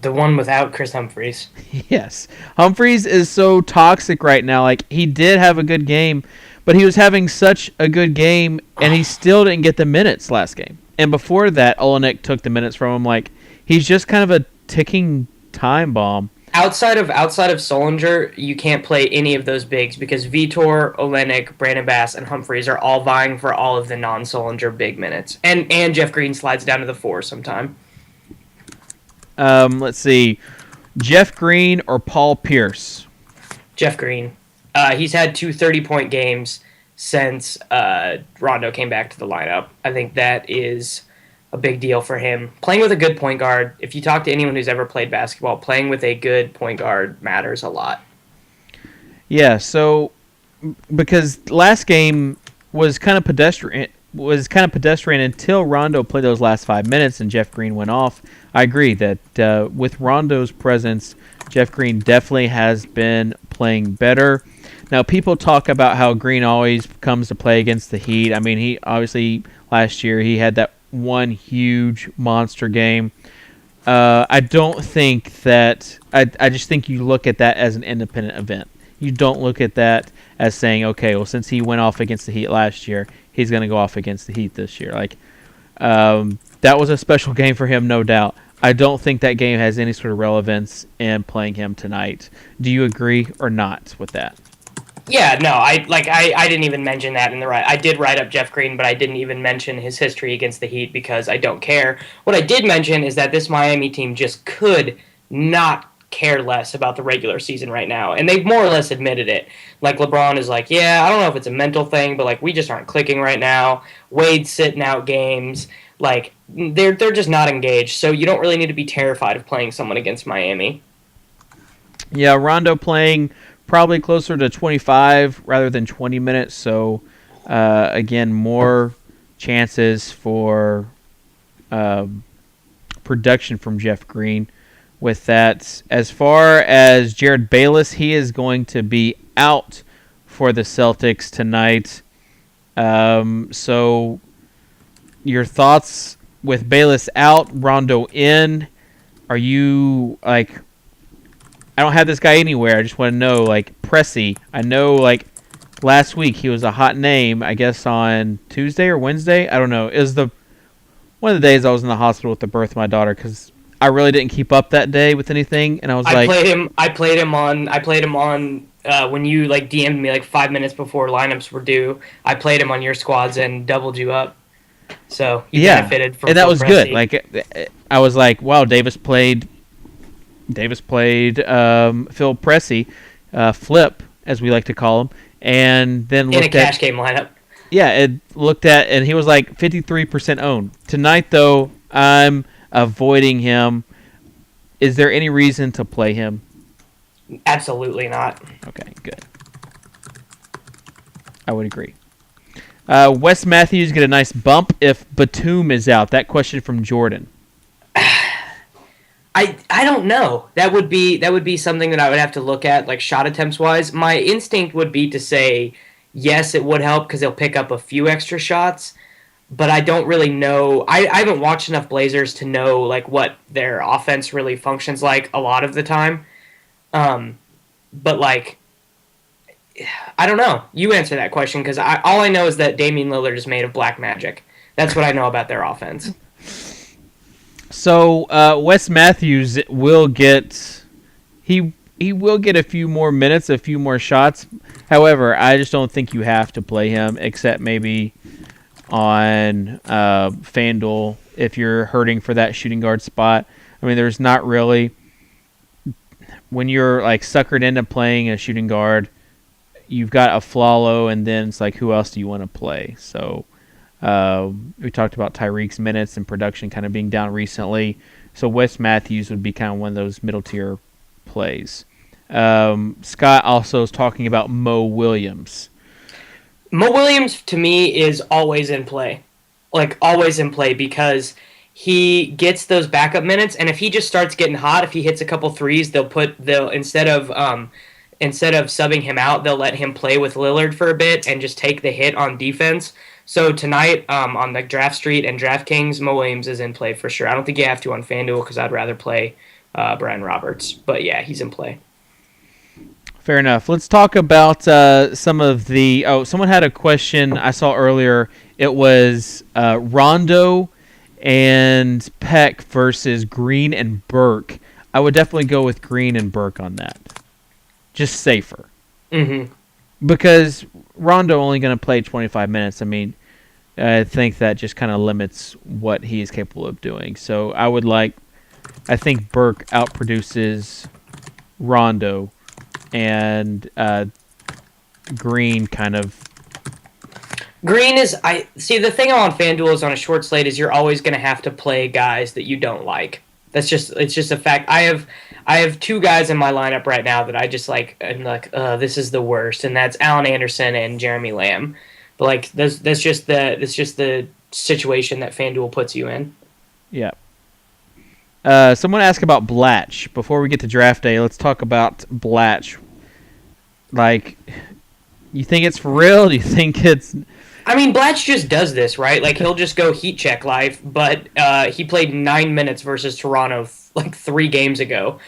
The one without Chris Humphries. Yes. Humphries is so toxic right now. Like, he did have a good game, but he was having such a good game, and he still didn't get the minutes last game. And before that, Olenek took the minutes from him. Like, he's just kind of a ticking time bomb. Outside of Solinger, you can't play any of those bigs because Vitor, Olenek, Brandon Bass, and Humphries are all vying for all of the non-Solinger big minutes. And Jeff Green slides down to the 4 sometime. Let's see. Jeff Green or Paul Pierce? Jeff Green. He's had 2 30-point games since Rondo came back to the lineup. I think that is a big deal for him. Playing with a good point guard, if you talk to anyone who's ever played basketball, playing with a good point guard matters a lot. Yeah, so because last game was kind of pedestrian until Rondo played those last 5 minutes and Jeff Green went off. I agree that with Rondo's presence, Jeff Green definitely has been playing better. Now, people talk about how Green always comes to play against the Heat. I mean, he obviously last year he had that one huge monster game. I don't think that. I just think you look at that as an independent event. You don't look at that as saying, okay, well, since he went off against the Heat last year, he's going to go off against the Heat this year. Like, that was a special game for him, no doubt. I don't think that game has any sort of relevance in playing him tonight. Do you agree or not with that? Yeah, no, I didn't even mention that in the right. I did write up Jeff Green, but I didn't even mention his history against the Heat because I don't care. What I did mention is that this Miami team just could not care less about the regular season right now, and they've more or less admitted it. Like LeBron is like, yeah, I don't know if it's a mental thing, but like we just aren't clicking right now. Wade's sitting out games. Like they're just not engaged. So you don't really need to be terrified of playing someone against Miami. Yeah, Rondo playing probably closer to 25 rather than 20 minutes. So, again, more chances for production from Jeff Green with that. As far as Jared Bayless, he is going to be out for the Celtics tonight. So, your thoughts with Bayless out, Rondo in? Are you, like... I don't have this guy anywhere. I just want to know, like, Pressey. I know, like, last week he was a hot name, I guess, on Tuesday or Wednesday. I don't know. It was one of the days I was in the hospital with the birth of my daughter because I really didn't keep up that day with anything, and I played him on when you, like, DM'd me, like, 5 minutes before lineups were due. I played him on your squads and doubled you up. So, you benefited from and that was Pressey. Good. Like, I was like, wow, Davis played Phil Pressey, Flip, as we like to call him, and then in a cash game lineup. Yeah, it looked at, and he was like 53% owned. Tonight, though, I'm avoiding him. Is there any reason to play him? Absolutely not. Okay, good. I would agree. Wes Matthews get a nice bump if Batum is out. That question from Jordan. I don't know. That would be something that I would have to look at, like shot attempts wise. My instinct would be to say yes, it would help because he'll pick up a few extra shots. But I don't really know. I haven't watched enough Blazers to know like what their offense really functions like a lot of the time. Um, but like I don't know. You answer that question because all I know is that Damian Lillard is made of black magic. That's what I know about their offense. So Wes Matthews will get he will get a few more minutes, a few more shots. However, I just don't think you have to play him, except maybe on FanDuel if you're hurting for that shooting guard spot. I mean, there's not really when you're like suckered into playing a shooting guard. You've got a Flalo, and then it's like, who else do you want to play? So we talked about Tyreek's minutes and production kind of being down recently. So Wes Matthews would be kind of one of those middle tier plays. Scott also is talking about Mo Williams. Mo Williams to me is always in play, like always in play because he gets those backup minutes, and if he just starts getting hot, if he hits a couple threes, they'll instead of subbing him out, they'll let him play with Lillard for a bit and just take the hit on defense. So tonight on the Draft Street and DraftKings, Mo Williams is in play for sure. I don't think you have to on FanDuel because I'd rather play Brian Roberts. But yeah, he's in play. Fair enough. Let's talk about some of the... Oh, someone had a question I saw earlier. It was Rondo and Peck versus Green and Burke. I would definitely go with Green and Burke on that. Just safer. Mm-hmm. Because Rondo only going to play 25 minutes. I mean, I think that just kind of limits what he is capable of doing. So I think Burke outproduces Rondo, and Green kind of... Green is the thing on FanDuel is on a short slate is you're always going to have to play guys that you don't like. It's just a fact. I have two guys in my lineup right now that I just like. I'm like, this is the worst, and that's Allen Anderson and Jeremy Lamb. But like, that's just the situation that FanDuel puts you in. Yeah. Someone asked about Blatch. Before we get to draft day, let's talk about Blatch. Like, you think it's for real? Do you think it's... I mean, Blatch just does this, right? Like, he'll just go heat check live, but he played 9 minutes versus Toronto like 3 games ago.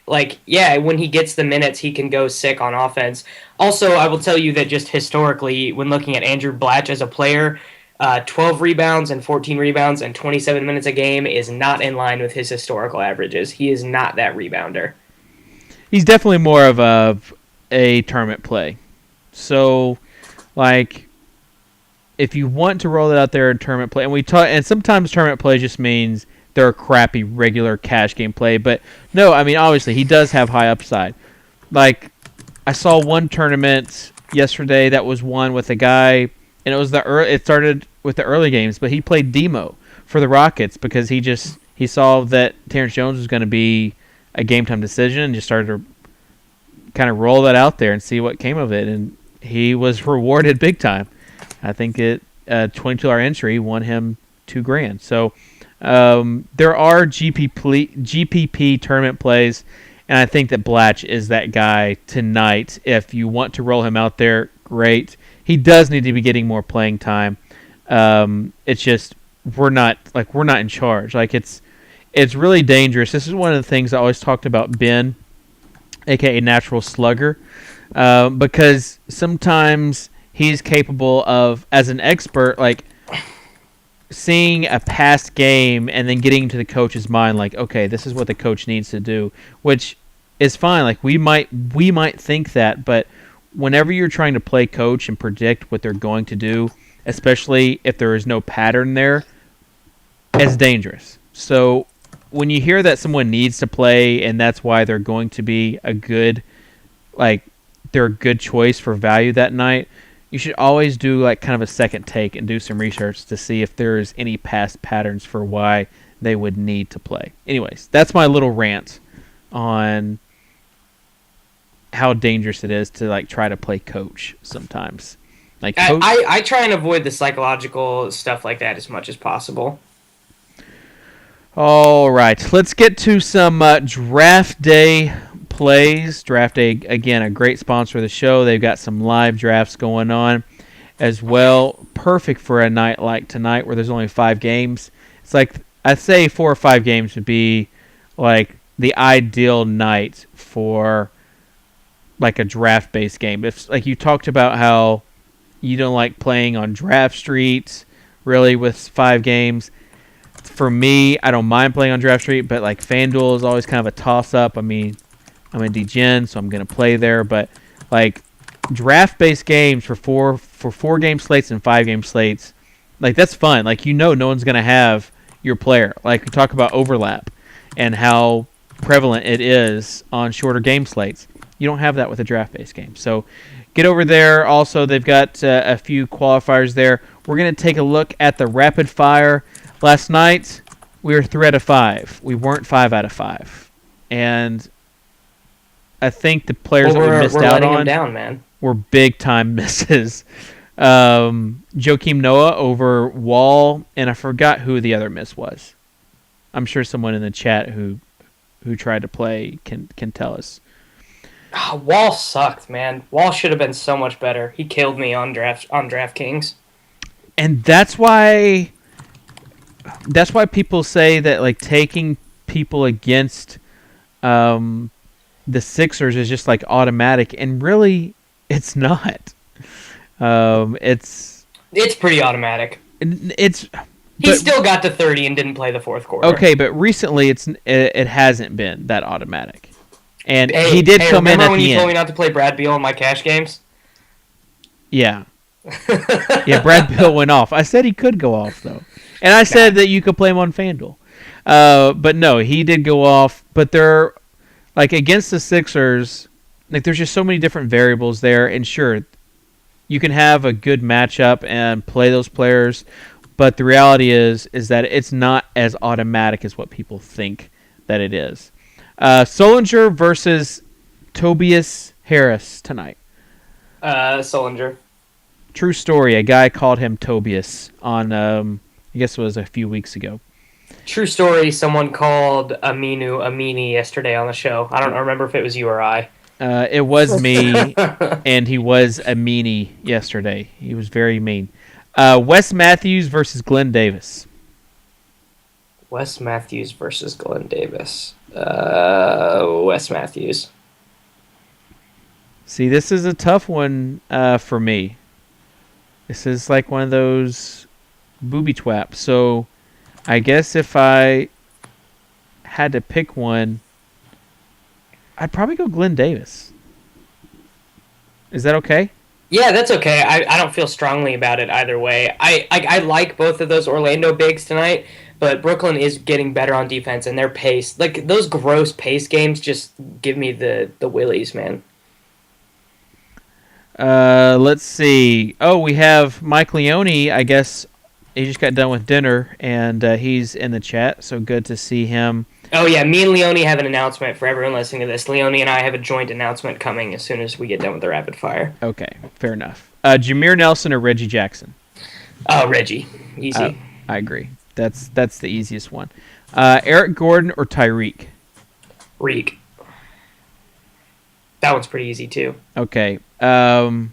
Like, yeah, when he gets the minutes, he can go sick on offense. Also, I will tell you that just historically, when looking at Andrew Blatch as a player, 12 rebounds and 14 rebounds and 27 minutes a game is not in line with his historical averages. He is not that rebounder. He's definitely more of a tournament play. So, like... If you want to roll it out there in tournament play, and sometimes tournament play just means they're a crappy regular cash game play, but no, I mean obviously he does have high upside. Like I saw one tournament yesterday that was won with a guy, and it started with the early games, but he played Demo for the Rockets because he saw that Terrence Jones was going to be a game time decision and just started to kind of roll that out there and see what came of it, and he was rewarded big time. I think $22 entry won him $2,000. So there are GPP tournament plays, and I think that Blatch is that guy tonight. If you want to roll him out there, great. He does need to be getting more playing time. It's just we're not in charge. Like it's really dangerous. This is one of the things I always talked about Ben, aka Natural Slugger, because sometimes he's capable of, as an expert, like seeing a past game and then getting into the coach's mind, like, okay, this is what the coach needs to do, which is fine. Like we might think that, but whenever you're trying to play coach and predict what they're going to do, especially if there is no pattern there, it's dangerous. So when you hear that someone needs to play and that's why they're going to be they're a good choice for value that night, you should always do like kind of a second take and do some research to see if there's any past patterns for why they would need to play. Anyways, that's my little rant on how dangerous it is to like try to play coach sometimes. Like I try and avoid the psychological stuff like that as much as possible. All right, let's get to some draft day plays. DraftDay, again, a great sponsor of the show. They've got some live drafts going on as well. Perfect for a night like tonight where there's only 5 games. It's like, I'd say 4 or 5 games would be like the ideal night for like a draft-based game. If like you talked about how you don't like playing on Draft Street really with 5 games. For me, I don't mind playing on Draft Street, but like FanDuel is always kind of a toss-up. I mean, I'm a DGen, so I'm going to play there, but like draft-based games for 4 game slates and 5 game slates, like that's fun. Like no one's going to have your player. Like we talk about overlap and how prevalent it is on shorter game slates. You don't have that with a draft-based game. So get over there. Also, they've got a few qualifiers there. We're going to take a look at the rapid fire. Last night, we were 3 out of 5. We weren't 5 out of 5. And I think the players that we missed out on down, man. were big-time misses. Joakim Noah over Wall, and I forgot who the other miss was. I'm sure someone in the chat who tried to play can tell us. Wall sucked, man. Wall should have been so much better. He killed me on DraftKings. And that's why people say that like taking people against the Sixers is just like automatic, and really it's not. It's pretty automatic. He still got to 30 and didn't play the fourth quarter. Okay, but recently it hasn't been that automatic. And he did come in at the end. Remember when you told me not to play Brad Beal in my cash games? Yeah. Yeah, Brad Beal went off. I said he could go off, though. And I said that you could play him on FanDuel. But no, he did go off. But they're, like, against the Sixers, like, there's just so many different variables there. And sure, you can have a good matchup and play those players. But the reality is that it's not as automatic as what people think that it is. Solinger versus Tobias Harris tonight. Solinger. True story. A guy called him Tobias on, I guess it was a few weeks ago. True story. Someone called Amini yesterday on the show. I don't remember if it was you or I. It was me, and he was a meanie yesterday. He was very mean. Wes Matthews versus Glenn Davis. Wes Matthews versus Glenn Davis. Wes Matthews. See, this is a tough one for me. This is like one of those booby twaps. So I guess if I had to pick one, I'd probably go Glenn Davis. Is that okay? Yeah, that's okay. I don't feel strongly about it either way. I like both of those Orlando bigs tonight, but Brooklyn is getting better on defense, and their pace, like those gross pace games, just give me the willies, man. Let's see. Oh, we have Mike Leone. I guess he just got done with dinner, and he's in the chat, so good to see him. Oh, yeah, me and Leone have an announcement for everyone listening to this. Leone and I have a joint announcement coming as soon as we get done with the rapid fire. Okay, fair enough. Jameer Nelson or Reggie Jackson? Oh, Reggie. Easy. I agree. That's the easiest one. Eric Gordon or Tyreek? Reek. That one's pretty easy, too. Okay. I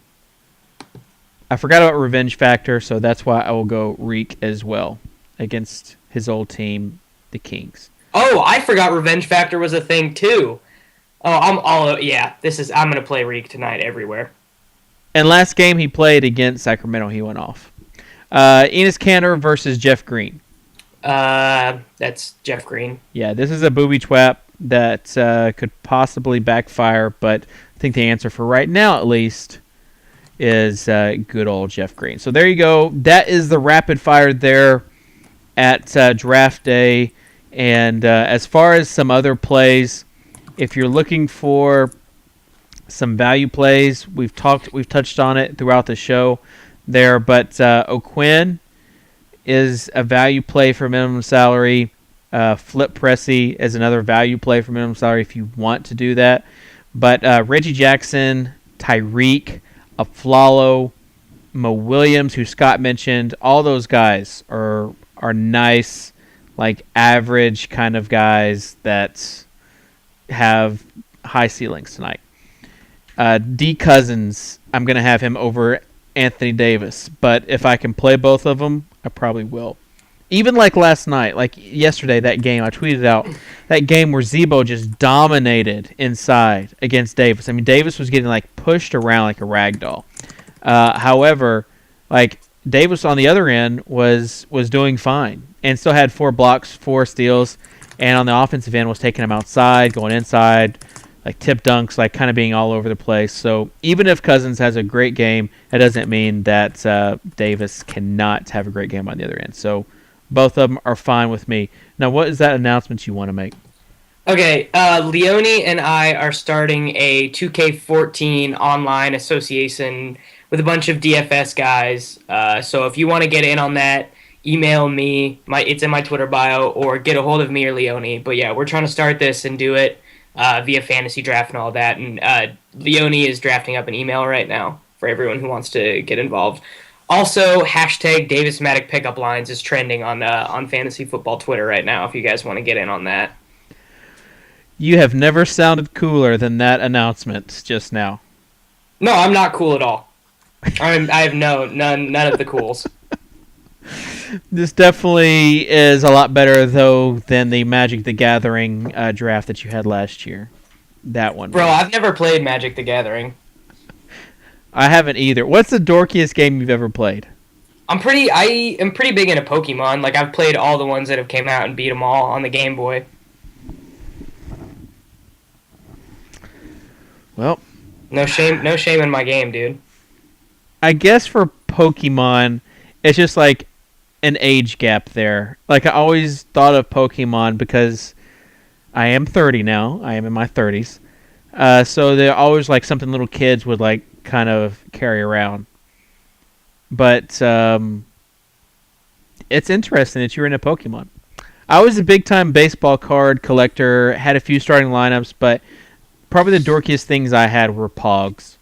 forgot about Revenge Factor, so that's why I will go Reek as well against his old team, the Kings. Oh, I forgot Revenge Factor was a thing, too. Oh, I'm going to play Reek tonight everywhere. And last game he played against Sacramento, he went off. Enes Kanter versus Jeff Green. That's Jeff Green. Yeah, this is a booby trap that could possibly backfire, but I think the answer for right now, at least, is good old Jeff Green. So there you go. That is the rapid fire there at Draft Day. And as far as some other plays, if you're looking for some value plays. We've touched on it throughout the show there, but O'Quinn is a value play for minimum salary. Flip Pressey is another value play for minimum salary if you want to do that. But Reggie Jackson, Tyreek, Aflalo, Mo Williams, who Scott mentioned, all those guys are nice, like average kind of guys that have high ceilings tonight. D Cousins, I'm going to have him over Anthony Davis, but if I can play both of them, I probably will. Even like last night, like yesterday, that game, I tweeted out, that game where Zebo just dominated inside against Davis. I mean, Davis was getting like pushed around like a rag doll. However, like Davis on the other end was doing fine and still had 4 blocks, 4 steals, and on the offensive end was taking him outside, going inside, like tip dunks, like kind of being all over the place. So even if Cousins has a great game, that doesn't mean that Davis cannot have a great game on the other end. So both of them are fine with me. Now, what is that announcement you want to make? Okay, Leone and I are starting a 2K14 online association with a bunch of DFS guys. So if you want to get in on that, email me. It's in my Twitter bio, or get a hold of me or Leone. But yeah, we're trying to start this and do it via fantasy draft and all that. And Leone is drafting up an email right now for everyone who wants to get involved. Also, hashtag Davis Maddock pickup lines is trending on fantasy football Twitter right now. If you guys want to get in on that. You have never sounded cooler than that announcement just now. No, I'm not cool at all. I have none of the cools. This definitely is a lot better though than the Magic the Gathering draft that you had last year. That one, bro. I've never played Magic the Gathering. I haven't either. What's the dorkiest game you've ever played? I am pretty big into Pokemon. Like, I've played all the ones that have came out and beat them all on the Game Boy. Well, no shame in my game, dude. I guess for Pokemon, it's just like an age gap there. Like, I always thought of Pokemon because I am 30 now. I am in my 30s. So they're always like something little kids would like kind of carry around. But it's interesting that you're into Pokemon. I was a big-time baseball card collector, had a few starting lineups, but probably the dorkiest things I had were Pogs.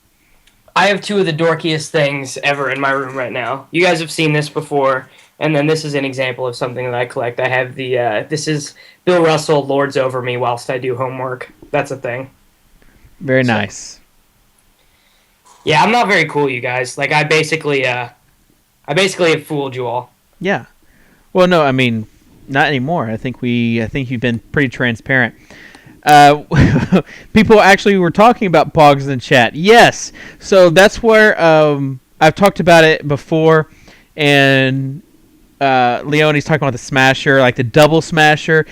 I have 2 of the dorkiest things ever in my room right now. You guys have seen this before, and then this is an example of something that I collect. I have this is Bill Russell lords over me whilst I do homework. That's a thing. Very nice. Yeah, I'm not very cool, you guys. Like, I basically have fooled you all. Yeah. Well, no, I mean, not anymore. I think you've been pretty transparent. People actually were talking about Pogs in the chat. Yes. So that's where I've talked about it before, and Leone's talking about the Smasher, like the double Smasher.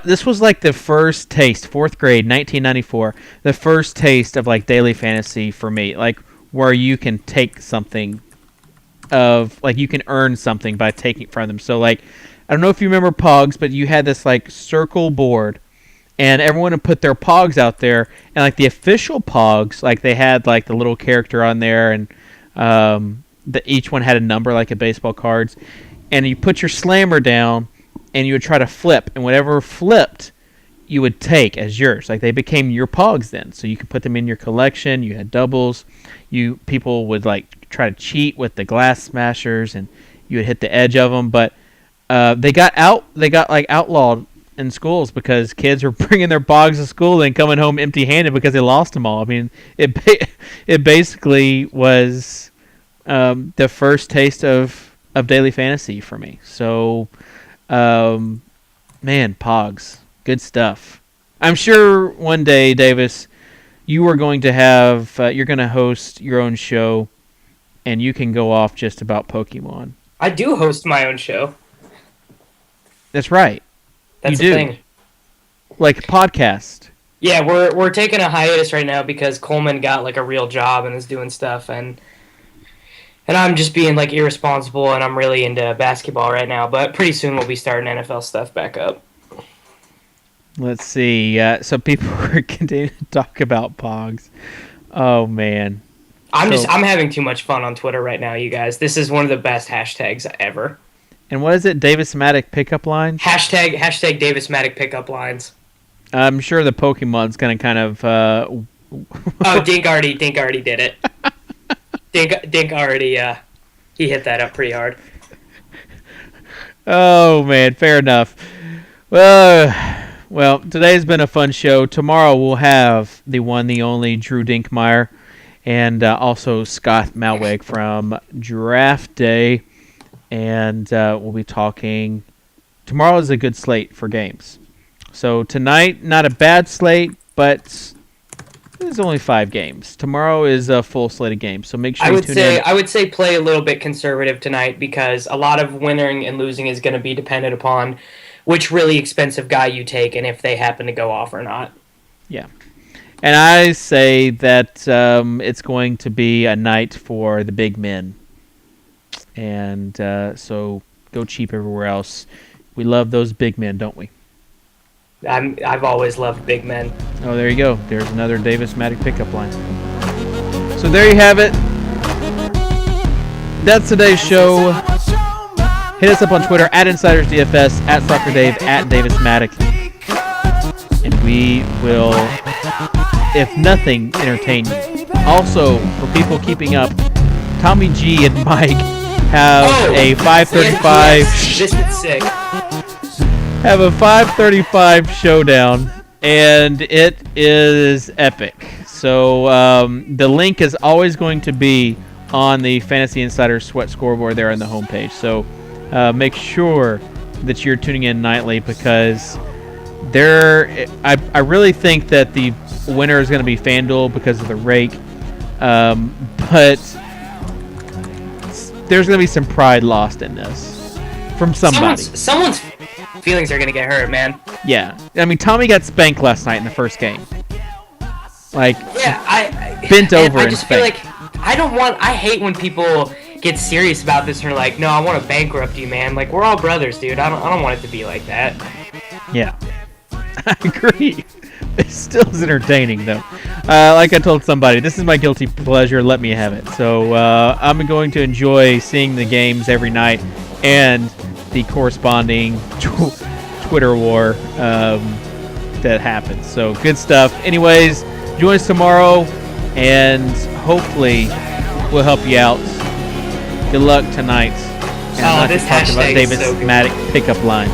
This was like the first taste, 4th grade, 1994, the first taste of like daily fantasy for me, like where you can take something like you can earn something by taking from them. So like, I don't know if you remember Pogs, but you had this like circle board, and everyone would put their Pogs out there, and like the official Pogs, like they had like the little character on there, and each one had a number like a baseball cards, and you put your slammer down, and you would try to flip, and whatever flipped, you would take as yours. Like they became your Pogs then, so you could put them in your collection. You had doubles. People would like try to cheat with the glass smashers, and you would hit the edge of them, but they got like outlawed in schools because kids were bringing their Pogs to school and coming home empty-handed because they lost them all. I mean, it basically was the first taste of daily fantasy for me. So, man, Pogs, good stuff. I'm sure one day, Davis, you are going to you're going to host your own show, and you can go off just about Pokemon. I do host my own show. That's right. That's you the do. thing. Like a podcast. Yeah, we're taking a hiatus right now because Coleman got like a real job and is doing stuff, and I'm just being like irresponsible, and I'm really into basketball right now. But pretty soon we'll be starting NFL stuff back up. Let's see. So people are continuing to talk about Pogs. Oh man. I'm having too much fun on Twitter right now, you guys. This is one of the best hashtags ever. And what is it? Davis-matic pickup lines? Hashtag Davis-matic pickup lines. I'm sure the Pokemon's gonna kind of. Oh, Dink already did it. Dink already. He hit that up pretty hard. Oh man, fair enough. Well, today's been a fun show. Tomorrow we'll have the one, the only Drew Dinkmeyer, and also Scott Malweg from DraftDay, and we'll be talking. Tomorrow is a good slate for games. So tonight, not a bad slate, but there's only 5 games. Tomorrow is a full slate of games, so make sure you tune in. I would say play a little bit conservative tonight because a lot of winning and losing is going to be dependent upon which really expensive guy you take and if they happen to go off or not. Yeah. And I say that it's going to be a night for the big men. And so go cheap everywhere else. We love those big men, don't we? I've always loved big men. Oh, there you go. There's another Davis-matic pickup line. So there you have it. That's today's show. Hit us up on Twitter at InsidersDFS, at SoccerDave, at Davis-matic. And we will, if nothing, entertain you. Also, for people keeping up, Tommy G and Mike have a 535. This is sick. Have a 535 showdown, and it is epic. So the link is always going to be on the Fantasy Insider Sweat scoreboard there on the homepage. So make sure that you're tuning in nightly because I really think that the winner is going to be FanDuel because of the rake, but there's going to be some pride lost in this from somebody. Someone's feelings are going to get hurt, man. Yeah. I mean, Tommy got spanked last night in the first game. Like, yeah, bent over I and just spanked. feel like I hate when people get serious about this and are like, no, I want to bankrupt you, man. Like, we're all brothers, dude. I don't want it to be like that. Yeah. I agree. It still is entertaining, though. Like I told somebody, this is my guilty pleasure. Let me have it. So I'm going to enjoy seeing the games every night and the corresponding Twitter war that happens. So good stuff. Anyways, join us tomorrow, and hopefully we'll help you out. Good luck tonight. And This talking about hashtag is so good. Davis-matic pickup lines.